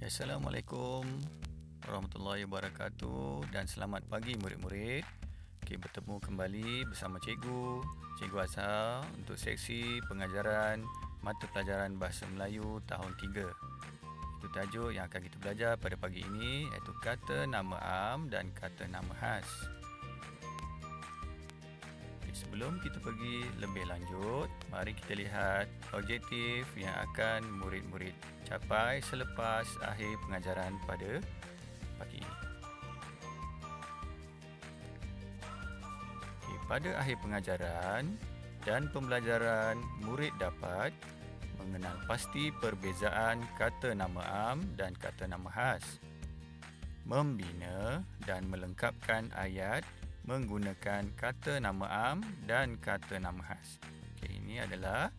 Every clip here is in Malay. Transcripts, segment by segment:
Assalamualaikum warahmatullahi wabarakatuh dan selamat pagi murid-murid. Bertemu kembali bersama Cikgu Azhar untuk seksi pengajaran mata pelajaran Bahasa Melayu tahun 3. Itu tajuk yang akan kita belajar pada pagi ini, iaitu kata nama am dan kata nama khas. Sebelum kita pergi lebih lanjut, mari kita lihat objektif yang akan murid-murid capai selepas akhir pengajaran pada pagi ini. Pada akhir pengajaran dan pembelajaran, murid dapat mengenal pasti perbezaan kata nama am dan kata nama khas, membina dan melengkapkan ayat menggunakan kata nama am dan kata nama khas. Ini adalah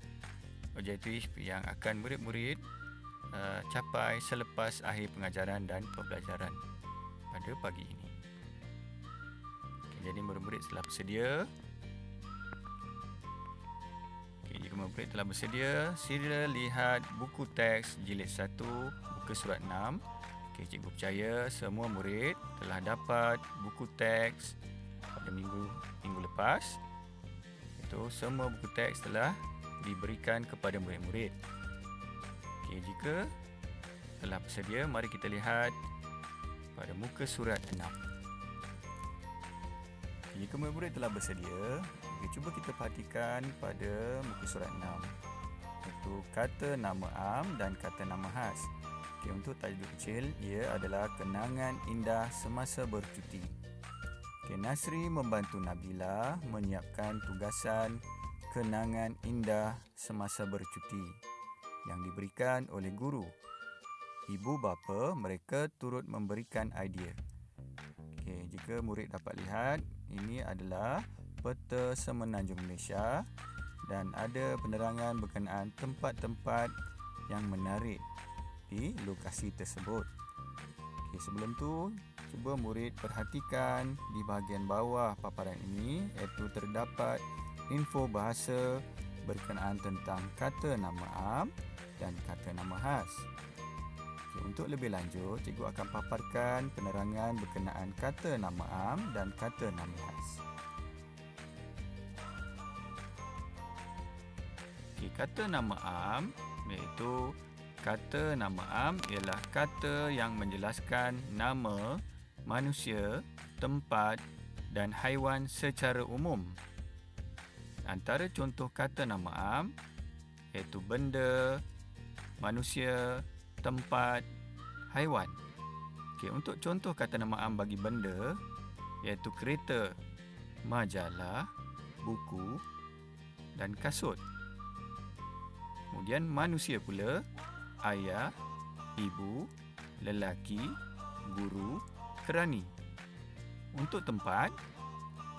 objektif yang akan murid-murid capai selepas akhir pengajaran dan pembelajaran pada pagi ini. Jadi murid-murid telah bersedia. Jika murid telah bersedia, sila lihat buku teks jilid 1, muka surat 6. Cikgu percaya semua murid telah dapat buku teks pada minggu lepas. Itu semua buku teks telah diberikan kepada murid-murid. Jika telah bersedia, mari kita lihat pada muka surat 6. Jika murid-murid telah bersedia, cuba kita perhatikan pada muka surat 6. Iaitu kata nama am dan kata nama khas. Untuk tajuk kecil, ia adalah kenangan indah semasa bercuti. Nasri membantu Nabila menyiapkan tugasan kenangan indah semasa bercuti yang diberikan oleh guru. Ibu bapa mereka turut memberikan idea. Jika murid dapat lihat, ini adalah peta Semenanjung Malaysia dan ada penerangan berkenaan tempat-tempat yang menarik di lokasi tersebut. Sebelum tu, cuba murid perhatikan di bahagian bawah paparan ini, iaitu terdapat info bahasa berkenaan tentang kata nama am dan kata nama khas. Untuk lebih lanjut, cikgu akan paparkan penerangan berkenaan kata nama am dan kata nama khas. Kata nama am iaitu kata nama am ialah kata yang menjelaskan nama manusia, tempat dan haiwan secara umum. Antara contoh kata nama am iaitu benda, manusia, tempat, haiwan. Untuk contoh kata nama am bagi benda iaitu kereta, majalah, buku dan kasut. Kemudian manusia pula, ayah, ibu, lelaki, guru, kerani. Untuk tempat,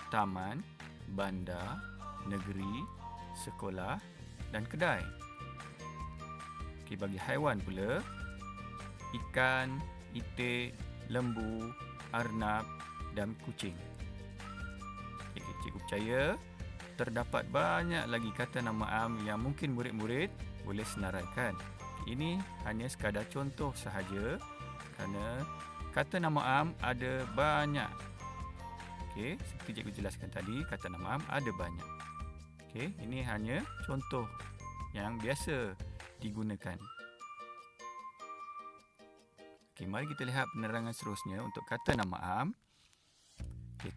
taman, bandar, negeri, sekolah dan kedai. Bagi haiwan pula, ikan, itik, lembu, arnab dan kucing. Cikgu percaya terdapat banyak lagi kata nama am yang mungkin murid-murid boleh senaraikan. Ini hanya sekadar contoh sahaja kerana kata nama am ada banyak. Seperti cikgu jelaskan tadi, kata nama am ada banyak. Ini hanya contoh yang biasa digunakan. Mari kita lihat penerangan seterusnya untuk kata nama am.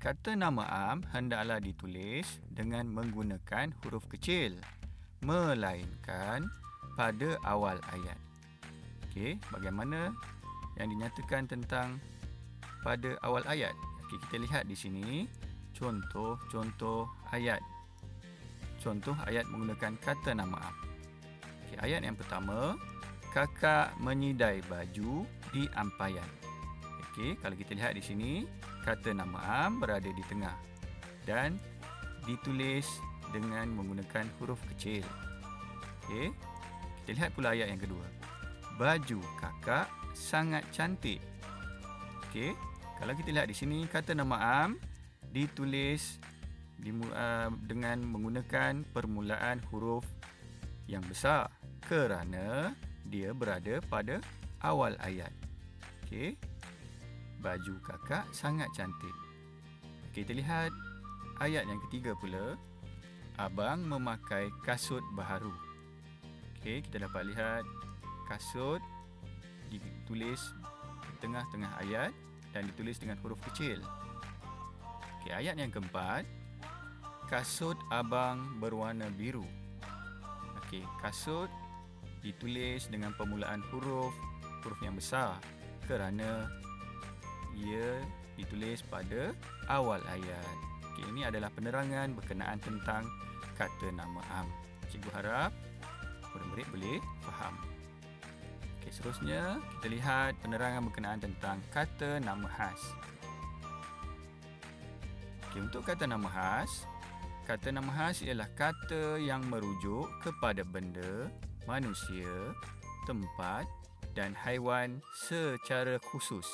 Kata nama am hendaklah ditulis dengan menggunakan huruf kecil, melainkan pada awal ayat. Bagaimana yang dinyatakan tentang pada awal ayat? Kita lihat di sini contoh-contoh ayat. Contoh ayat menggunakan kata nama am. Ayat yang pertama, kakak menyidai baju di ampayan. Kalau kita lihat di sini, kata nama am berada di tengah dan ditulis dengan menggunakan huruf kecil. Kita lihat pula ayat yang kedua. Baju kakak sangat cantik. Kalau kita lihat di sini, kata nama am ditulis dengan menggunakan permulaan huruf yang besar kerana dia berada pada awal ayat. Okey. Baju kakak sangat cantik. Okey, kita lihat ayat yang ketiga pula. Abang memakai kasut baharu. Okey, kita dapat lihat kasut ditulis di tengah-tengah ayat dan ditulis dengan huruf kecil. Okey, ayat yang keempat. Kasut abang berwarna biru. Okey, kasut ditulis dengan permulaan huruf yang besar kerana ia ditulis pada awal ayat. Okey, ini adalah penerangan berkenaan tentang kata nama am. Cikgu harap murid-murid boleh faham. Okey, seterusnya kita lihat penerangan berkenaan tentang kata nama khas. Okey, untuk kata nama khas ialah kata yang merujuk kepada benda, manusia, tempat dan haiwan secara khusus.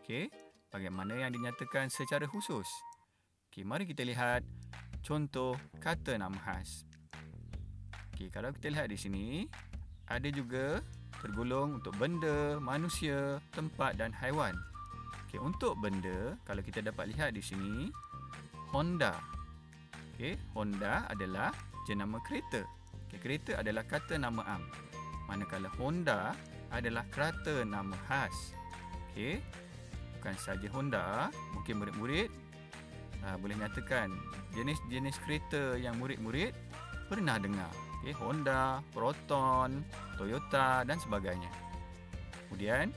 Okey, bagaimana yang dinyatakan secara khusus? Okey, mari kita lihat contoh kata nama khas. Okey, kalau kita lihat di sini, ada juga tergolong untuk benda, manusia, tempat dan haiwan. Okey, untuk benda, kalau kita dapat lihat di sini, Honda. Okey, Honda adalah jenama kereta. Okey, kereta adalah kata nama am. Manakala Honda adalah kata nama khas. Okey, bukan saja Honda, mungkin murid-murid boleh nyatakan jenis-jenis kereta yang murid-murid pernah dengar. Okey, Honda, Proton, Toyota dan sebagainya. Kemudian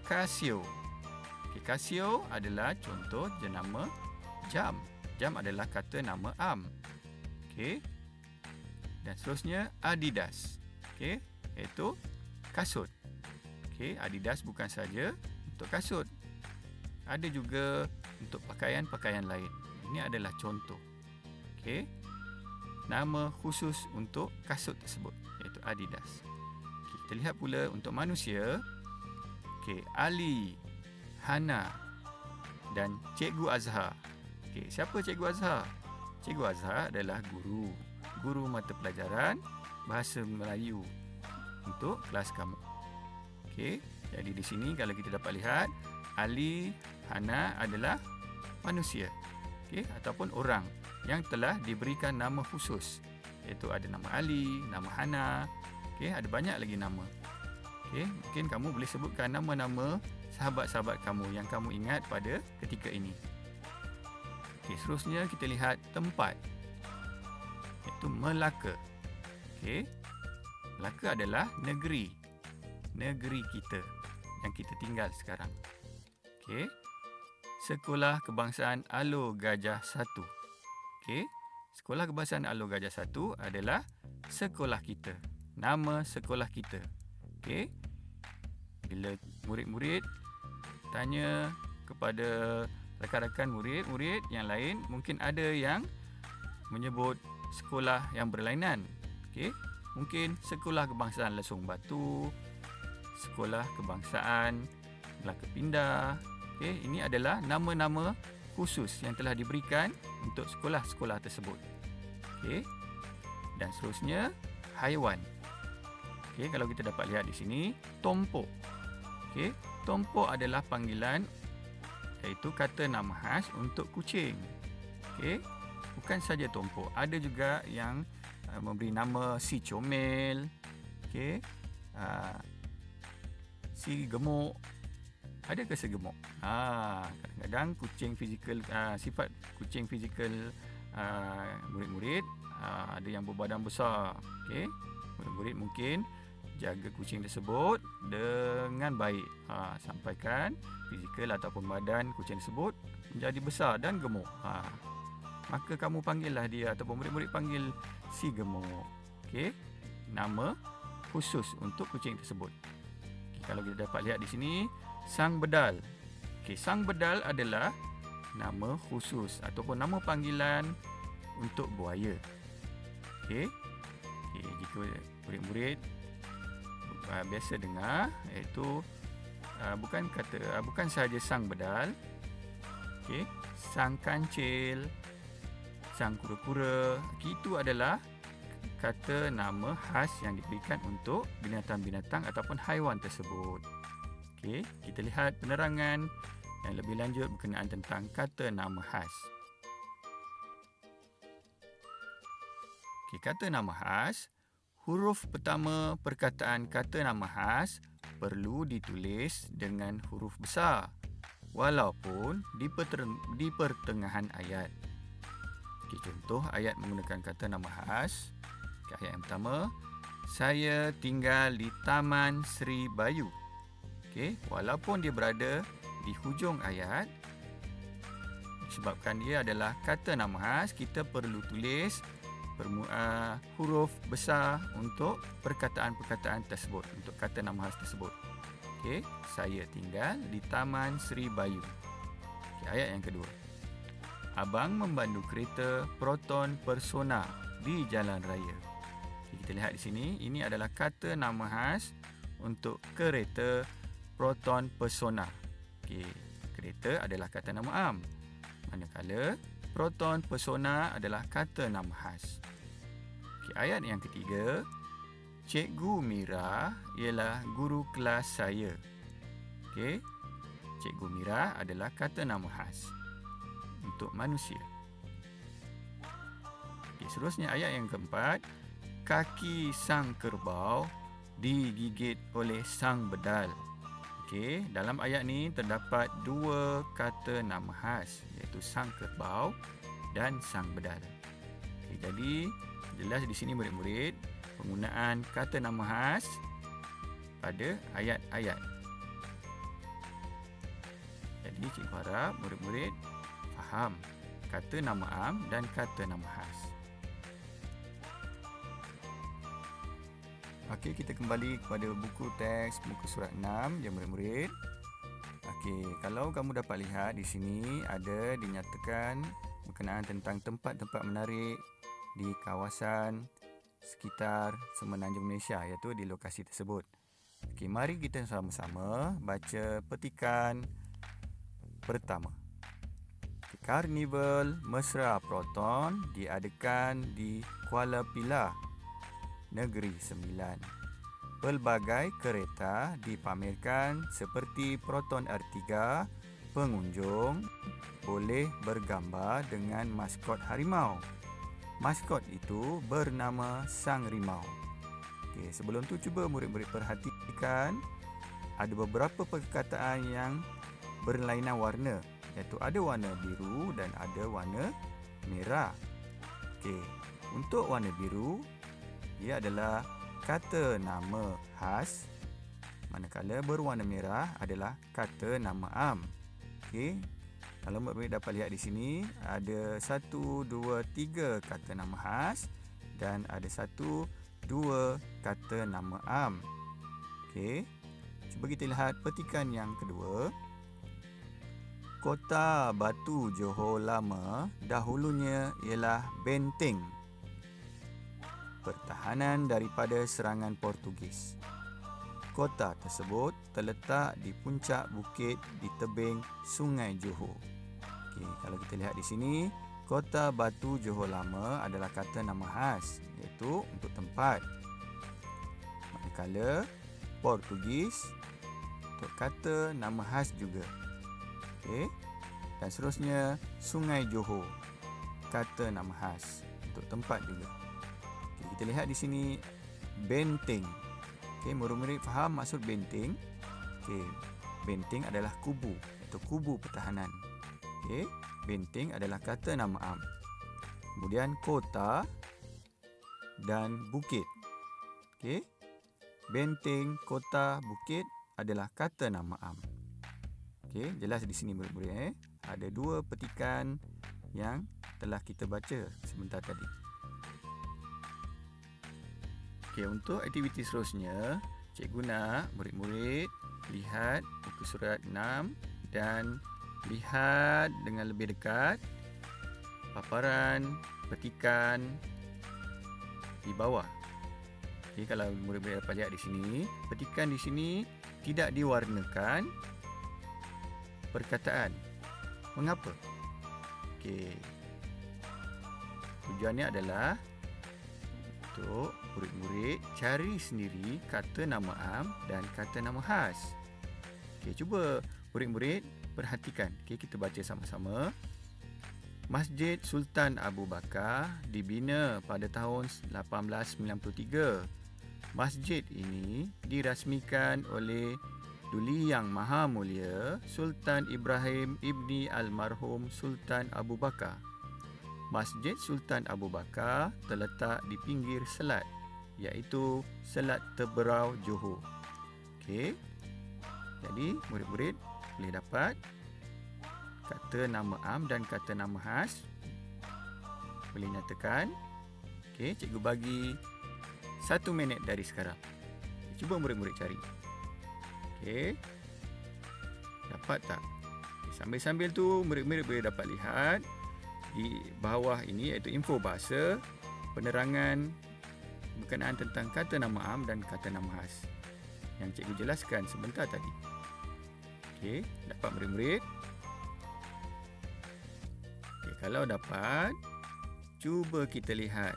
Casio. Okey, Casio adalah contoh jenama jam. Jam adalah kata nama am. Okey. Dan seterusnya Adidas. Okey, iaitu kasut. Okey, Adidas bukan saja untuk kasut. Ada juga untuk pakaian-pakaian lain. Ini adalah contoh. Okey. Nama khusus untuk kasut tersebut iaitu Adidas. Okey, kita lihat pula untuk manusia. Okey, Ali, Hana dan Cikgu Azhar. Okey, siapa Cikgu Azhar? Cikgu Azhar adalah guru mata pelajaran Bahasa Melayu untuk kelas kamu. Okey, jadi di sini kalau kita dapat lihat Ali, Hana adalah manusia. Okey, ataupun orang yang telah diberikan nama khusus. Iaitu ada nama Ali, nama Hana. Okey, ada banyak lagi nama. Okey, mungkin kamu boleh sebutkan nama-nama sahabat-sahabat kamu yang kamu ingat pada ketika ini. Okey, seterusnya kita lihat tempat. Iaitu Melaka. Okey. Melaka adalah negeri kita yang kita tinggal sekarang. Okey. Sekolah Kebangsaan Alor Gajah 1. Okey. Sekolah Kebangsaan Alor Gajah 1 adalah sekolah kita. Nama sekolah kita. Okey. Bila murid-murid tanya kepada rakan-rakan murid yang lain, mungkin ada yang menyebut sekolah yang berlainan. Okey, mungkin Sekolah Kebangsaan Lesung Batu, Sekolah Kebangsaan Melaka Pindah. Okey, ini adalah nama-nama khusus yang telah diberikan untuk sekolah-sekolah tersebut. Okey. Dan seterusnya haiwan. Okey, kalau kita dapat lihat di sini, tompok. Okey, tompok adalah panggilan iaitu kata nama khas untuk kucing. Okey, bukan saja tompok, ada juga yang memberi nama si comel, okey, si gemuk. Ada ke segemuk? Kadang-kadang kucing fizikal, sifat kucing fizikal murid-murid ada yang berbadan besar. Okey, murid-murid mungkin jaga kucing tersebut dengan baik. Sampaikan fizikal ataupun badan kucing tersebut menjadi besar dan gemuk. Maka kamu panggillah dia ataupun murid-murid panggil si gemuk. Okey, nama khusus untuk kucing tersebut. Okay, kalau kita dapat lihat di sini, sang bedal. Okey, sang bedal adalah nama khusus ataupun nama panggilan untuk buaya. Okey. Jika murid-murid biasa dengar, iaitu bukan sahaja sang bedal, okey, sang kancil, sang kura-kura, itu adalah kata nama khas yang diberikan untuk binatang-binatang ataupun haiwan tersebut. Okey, kita lihat penerangan yang lebih lanjut berkenaan tentang kata nama khas. Okey, kata nama khas. Huruf pertama perkataan kata nama khas perlu ditulis dengan huruf besar walaupun di pertengahan ayat. Okey, contoh ayat menggunakan kata nama khas. Okey, ayat yang pertama, saya tinggal di Taman Sri Bayu. Okey, walaupun dia berada di hujung ayat, disebabkan dia adalah kata nama khas, kita perlu tulis huruf besar untuk perkataan-perkataan tersebut, untuk kata nama khas tersebut. Okey, saya tinggal di Taman Sri Bayu. Okey, ayat yang kedua. Abang memandu kereta Proton Persona di jalan raya. Okey, kita lihat di sini, ini adalah kata nama khas untuk kereta Proton Persona. Okey, kereta adalah kata nama am, manakala Proton Persona adalah kata nama khas. Okey, ayat yang ketiga, Cikgu Mira ialah guru kelas saya. Okey, Cikgu Mira adalah kata nama khas untuk manusia. Okey, seterusnya ayat yang keempat, kaki sang kerbau digigit oleh sang bedal. Okey, dalam ayat ni terdapat dua kata nama khas, iaitu sang kerbau dan sang bedal. Okey, jadi jelas di sini murid-murid penggunaan kata nama khas pada ayat-ayat. Jadi cikgu harap murid-murid faham kata nama am dan kata nama khas. Okey, kita kembali kepada buku teks muka surat 6 ya murid-murid. Okey, kalau kamu dapat lihat di sini ada dinyatakan berkenaan tentang tempat-tempat menarik di kawasan sekitar Semenanjung Malaysia, iaitu di lokasi tersebut. Okey, mari kita sama-sama baca petikan pertama. Karnival Mesra Proton diadakan di Kuala Pilah, Negeri Sembilan. Pelbagai kereta dipamerkan seperti Proton R3. Pengunjung boleh bergambar dengan maskot harimau. Maskot itu bernama Sang Rimau. Okey, sebelum tu cuba murid-murid perhatikan ada beberapa perkataan yang berlainan warna, iaitu ada warna biru dan ada warna merah. Okey, untuk warna biru ia adalah kata nama khas, manakala berwarna merah adalah kata nama am. Okey, kalau murid-murid dapat lihat di sini ada 1, 2, 3 kata nama khas dan ada 1, 2 kata nama am. Okey, cuba kita lihat petikan yang kedua. Kota Batu Johor Lama dahulunya ialah benteng pertahanan daripada serangan Portugis. Kota tersebut terletak di puncak bukit di tebing Sungai Johor. Okey, kalau kita lihat di sini, Kota Batu Johor Lama adalah kata nama khas, iaitu untuk tempat. Manakala Portugis untuk kata nama khas juga. Okey. Dan seterusnya Sungai Johor, kata nama khas untuk tempat juga. Okey, kita lihat di sini benteng. Okey, murid-murid faham maksud benteng? Okey, benteng adalah kubu, iaitu kubu pertahanan. Okey, benteng adalah kata nama am. Kemudian kota dan bukit. Okey, benteng, kota, bukit adalah kata nama am. Okey, jelas di sini murid-murid. Ada dua petikan yang telah kita baca sebentar tadi. Okey, untuk aktiviti seterusnya, cikgu nak murid-murid lihat buku surat 6 dan lihat dengan lebih dekat paparan petikan di bawah. Okey, kalau murid-murid dapat lihat di sini, petikan di sini tidak diwarnakan perkataan. Mengapa? Okey. Tujuannya adalah untuk murid-murid cari sendiri kata nama am dan kata nama khas. Okey, cuba murid-murid perhatikan. Okey, kita baca sama-sama. Masjid Sultan Abu Bakar dibina pada tahun 1893. Masjid ini dirasmikan oleh Duli Yang Maha Mulia Sultan Ibrahim Ibni Almarhum Sultan Abu Bakar. Masjid Sultan Abu Bakar terletak di pinggir selat, iaitu Selat Teberau, Johor. Okey. Jadi, murid-murid boleh dapat kata nama am dan kata nama khas. Boleh nyatakan. Okey, cikgu bagi 1 minit dari sekarang. Cuba murid-murid cari. Okey. Dapat tak? Sambil-sambil tu murid-murid boleh dapat lihat di bawah ini, iaitu info bahasa, penerangan berkenaan tentang kata nama am dan kata nama khas yang cikgu jelaskan sebentar tadi. Okey, dapat murid-murid? Okey, kalau dapat, cuba kita lihat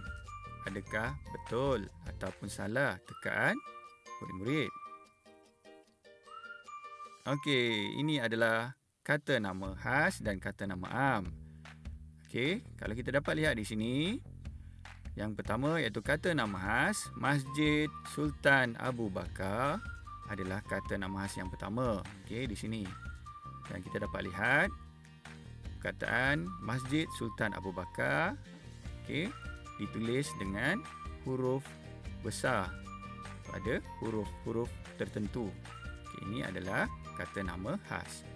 adakah betul ataupun salah tekaan murid-murid. Okey, ini adalah kata nama khas dan kata nama am. Okey, kalau kita dapat lihat di sini, yang pertama iaitu kata nama khas, Masjid Sultan Abu Bakar adalah kata nama khas yang pertama. Okey, di sini. Dan kita dapat lihat perkataan Masjid Sultan Abu Bakar, okey, ditulis dengan huruf besar pada huruf-huruf tertentu. Okey, ini adalah kata nama khas.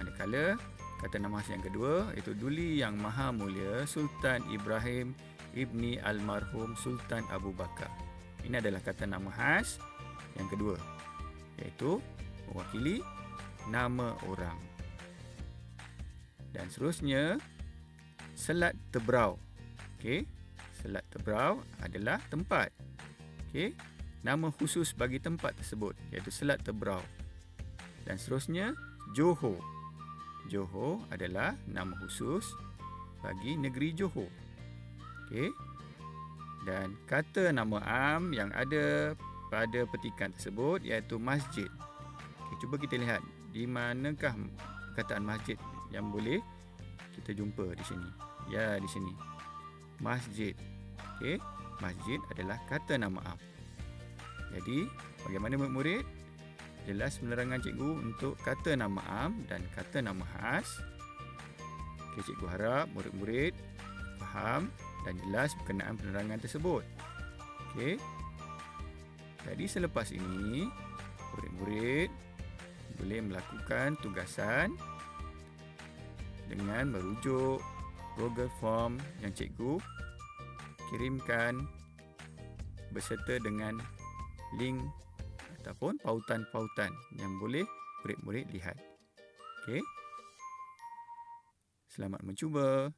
Manakala kata nama khas yang kedua iaitu Duli Yang Maha Mulia Sultan Ibrahim Ibni Almarhum Sultan Abu Bakar. Ini adalah kata nama khas yang kedua, iaitu mewakili nama orang. Dan seterusnya, Selat Teberau. Okey, Selat Teberau adalah tempat. Okey, nama khusus bagi tempat tersebut iaitu Selat Teberau. Dan seterusnya, Johor. Johor adalah nama khusus bagi negeri Johor. Okey. Dan kata nama am yang ada pada petikan tersebut iaitu masjid. Okey, cuba kita lihat di manakah perkataan masjid yang boleh kita jumpa di sini. Ya, di sini. Masjid. Okey, masjid adalah kata nama am. Jadi, bagaimana murid-murid? Jelas penerangan cikgu untuk kata nama am dan kata nama khas. Okey, cikgu harap murid-murid faham dan jelas berkenaan penerangan tersebut. Okey. Jadi selepas ini, murid-murid boleh melakukan tugasan dengan merujuk Google Form yang cikgu kirimkan beserta dengan link ataupun pautan-pautan yang boleh murid-murid lihat. Okey. Selamat mencuba.